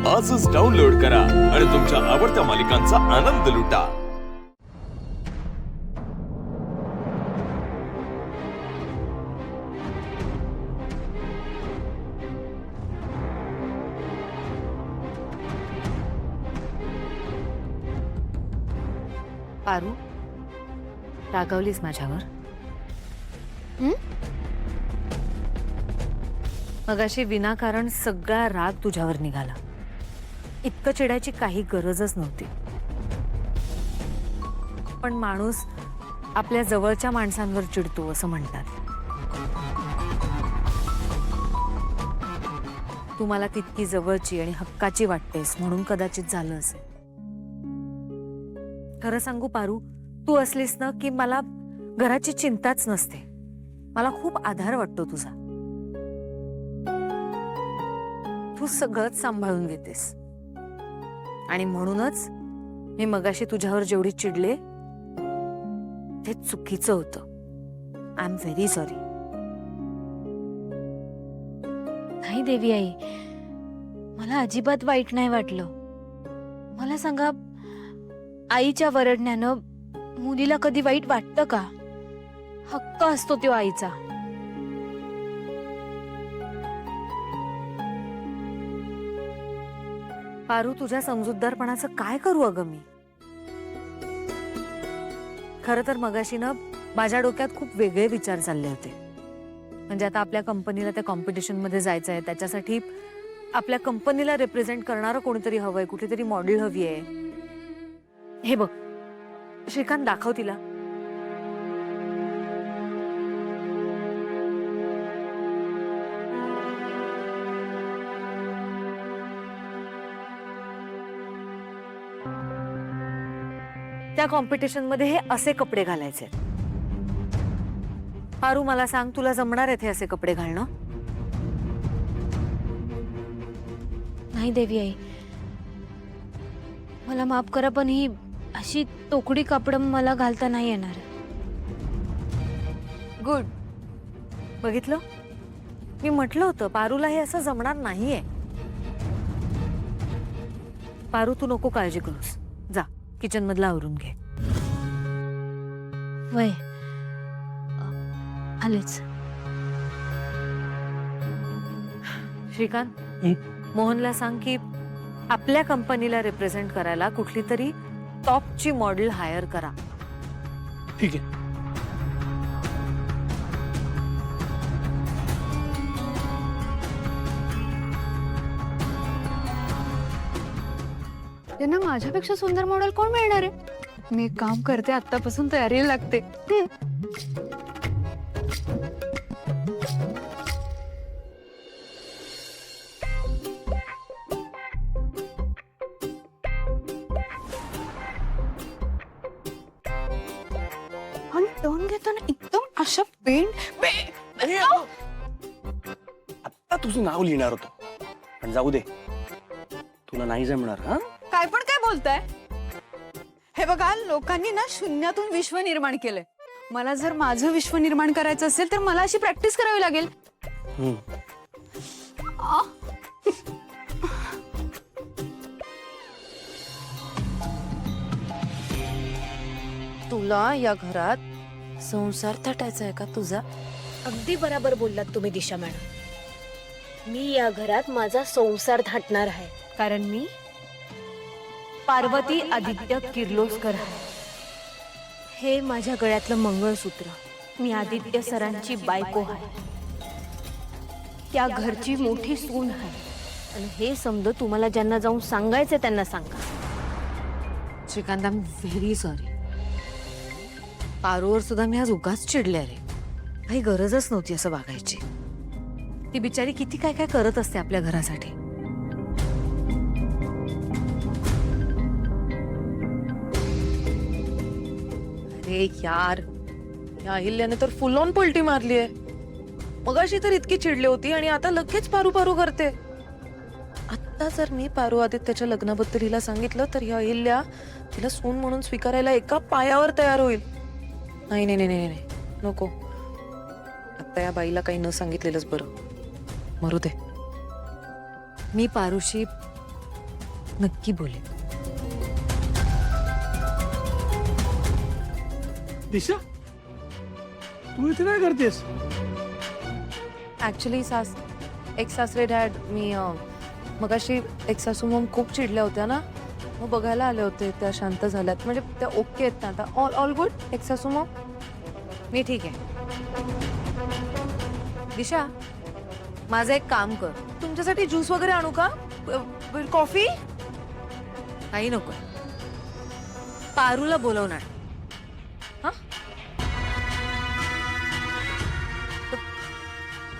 आजच डाउनलोड करा आणि तुमच्या आवडत्या मालिकांचा आनंद लुटा। पारू, रागावलीस माझ्यावर? मगाशी विनाकारण सगळा राग तुझ्यावर निघाला। इतकं चिडायची काही गरजच नव्हती, पण माणूस आपल्या जवळच्या माणसांवर चिडतो असं म्हणतात। तू मला तितकी जवळची आणि हक्काची वाटतेस म्हणून कदाचित झालं असेल। खरं सांगू पारू, तू असलीस ना की मला घराची चिंताच नसते। मला खूप आधार वाटतो तुझा। तू सगळंच सांभाळून घेतेस आणि म्हणूनच मी मगाशी तुझ्यावर जेवढी चिडले ते चुकीचं होतं। I am very sorry. नाही देवी आई, मला अजिबात वाईट नाही वाटलं। मला सांगा, आईच्या वरडण्यानं मुलीला कधी वाईट वाटतं का? हक्क असतो तो आईचा। पारू, तुझ्या समजूतदारपणाचं काय करू अगं मी? खरं तर मगाशी ना माझ्या डोक्यात खूप वेगळे विचार चालले होते। म्हणजे आता आपल्या कंपनीला त्या कॉम्पिटिशन मध्ये जायचं आहे, त्याच्यासाठी आपल्या कंपनीला रिप्रेझेंट करणारं कोणीतरी हवंय, कुठेतरी मॉडेल हवी आहे। हे बघ श्रीकांत, दाखव तिला। त्या कॉम्पिटिशन मध्ये हे असे कपडे घालायचे। पारू, मला सांग, तुला जमणार आहेत हे असे कपडे घालणं? नाही देवी आई, मला माफ करा, पण ही अशी तोकडी कापड मला घालता नाही येणार। गुड, बघितलं, मी म्हटलं होतं पारूला हे असं जमणार नाहीये। पारू, तू नको काळजी करूस, जा किचन मधला आवरून घे। वय आलेच। श्रीकांत, मोहनला सांग की आपल्या कंपनीला रिप्रेझेंट करायला कुठली तरी टॉपची मॉडेल हायर करा। ठीक आहे। त्यांना माझ्यापेक्षा सुंदर मॉडेल कोण मिळणार आहे? मी एक काम करते, आतापासून तयारीला लागते। आणि टर्न घेताना एकदम अशा आता तुझं नाव लिहिणार होतो, पण जाऊ दे, तुला नाही जमणार। हा, काय पण काय बोलताय? हे बघा, लोकांनी ना शून्यातून विश्व निर्माण केलंय। मला जर माझं विश्व निर्माण करायचं असेल तर मला अशी प्रॅक्टिस करावी लागेल। तुला या घरात संसार थाटायचा आहे का तुझा? अगदी बरोबर बोललात तुम्ही दिशा मॅडम। मी या घरात माझा संसार थाटणार आहे, कारण मी पार्वती आदित्य किर्लोस्कर आहे। हे माझ्या गळ्यातलं मंगळसूत्र। मी आदित्य सरांची बायको आहे, त्या घरची मोठी सून आहे। आणि हे समज तुम्हाला ज्यांना जाऊन सांगायचं त्यांना सांगा। Shrikant, I am very sorry. पारूवर सुद्धा मी आज उगाच चिडले रे। काही गरजच नव्हती असं वागायची। ती बिचारी किती काय काय करत असते आपल्या घरासाठी। अरे यार, या अहिल्याने तर फुल ऑन पलटी मारली आहे। मगाशी तर इतकी चिडली होती आणि आता लगेच पारू पारू करते। आता जर मी पारू आदित्यच्या लग्नाबद्दल हिला सांगितलं तर या अहिल्या तिला सून म्हणून स्वीकारायला एका पायावर तयार होईल। नाही नाही नाही नाही, नको। आता या बाईला काही न सांगितलेलंच बरं। मरू दे। मी पारूशी नक्की बोले. दिशा तू इथे काय करतेस? ऍक्च्युली एक्स सासरे डॅड मी मगाशी एक्स सासू मॉम खूप चिडल्या होत्या ना, मग बघायला आले होते. त्या शांत झाल्यात, म्हणजे त्या ओके आहेत ना आता. ऑल गुड एक्स सासू मॉम? मी ठीक आहे. दिशा, माझं एक काम कर. तुमच्यासाठी ज्यूस वगैरे आणू का? कॉफी? काही नको. पारूला बोलवणार.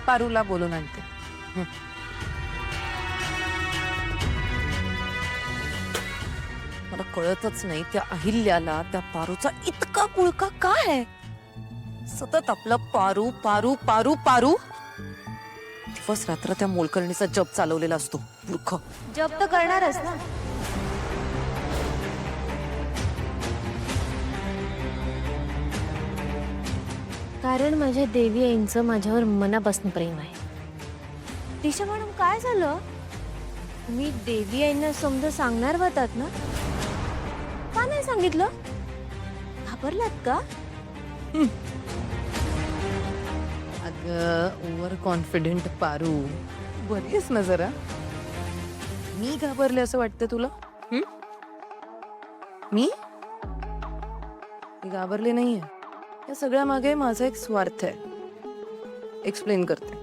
पारूला बोलून आणते. मला कळतच नाही त्या अहिल्याला त्या पारूचा इतका पुळका काय आहे. सतत आपलं पारू पारू पारू पारू. दिवस रात्र त्या मोलकर्णीचा जप चालवलेला असतो. मूर्ख. जप तर करणारच ना. कारण माझ्या देवी आईंचं माझ्यावर मनापासून प्रेम आहे. दिशा मॅडम, काय झालं? मी देवी आईंना समजा सांगणार होतात ना, का नाही सांगितलं? घाबरलात का? अगं ओव्हर कॉन्फिडेंट पारू, बरीच ना जरा. मी घाबरले असं वाटतं तुला? मी घाबरले नाहीये. या सगळ्या मागे माझा एक स्वार्थ आहे. एक्सप्लेन करते.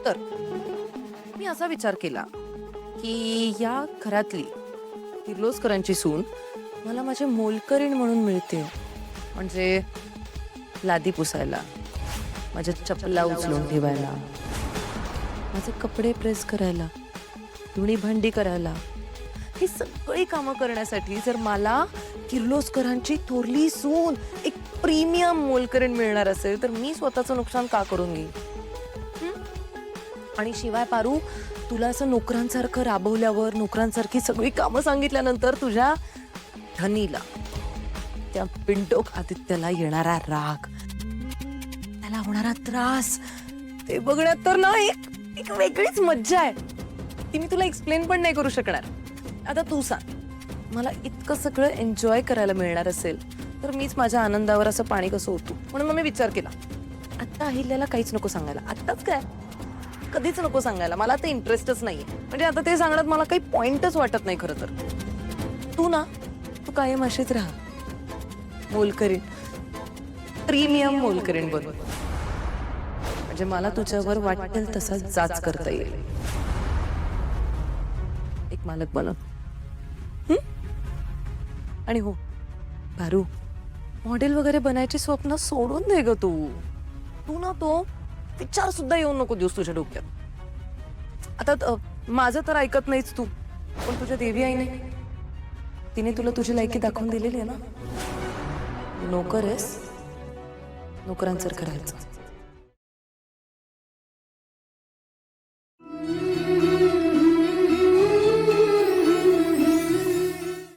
तर मी असा विचार केला की या घरातली किर्लोस्करांची सून मला माझे मोलकरीण म्हणून मिळते. म्हणजे लादी पुसायला, माझ्या चपला उचलून ठेवायला, माझे कपडे प्रेस करायला, धुणी भांडी करायला, ही सगळी कामं करण्यासाठी जर मला किर्लोस्करांची थोरली सून, एक प्रीमियम मोलकरीण मिळणार असेल, तर मी स्वतःचं नुकसान का करून घेईन? आणि शिवाय पारू, तुला असं नोकरांसारखं राबवल्यावर, नोकरांसारखी सगळी कामं सांगितल्यानंतर तुझ्या धनीला, त्या पिंटोक आदित्याला येणारा राग, त्याला होणारा त्रास, ते बघण्यात तर ना एक वेगळीच मज्जा आहे. ती मी तुला एक्सप्लेन पण नाही करू शकणार. आता तू सांग, मला इतकं सगळं एन्जॉय करायला मिळणार असेल तर मीच माझ्या आनंदावर असं पाणी कसं होतो. म्हणून मग मी विचार केला, आता अहिल्याला काहीच नको सांगायला. आत्ताच काय, कधीच नको सांगायला. मला ते इंटरेस्टच नाहीये. म्हणजे आता ते सांगण्यात मला काही पॉइंटच वाटत नाही खरं तर. तू कायम अशीच राहा, मोलकरीण, प्रीमियम मोलकरीण बनून. म्हणजे मला तुझ्यावर वाटेल तसा जाच करता येईल. एक मालक बनव. आणि हो पारू, मॉडेल वगैरे बनायची स्वप्न सोडून दे ग तू ना तो विचार सुद्धा येऊन नको देऊस तुझ्या डोक्यात. आता माझं तर ऐकत नाहीच तू, पण तुझ्या देवी आईने, तिने तुला तुझी लायकी दाखवून दिलेली आहे ना. नोकर आहेस, नोकरांसारखं राहायचं.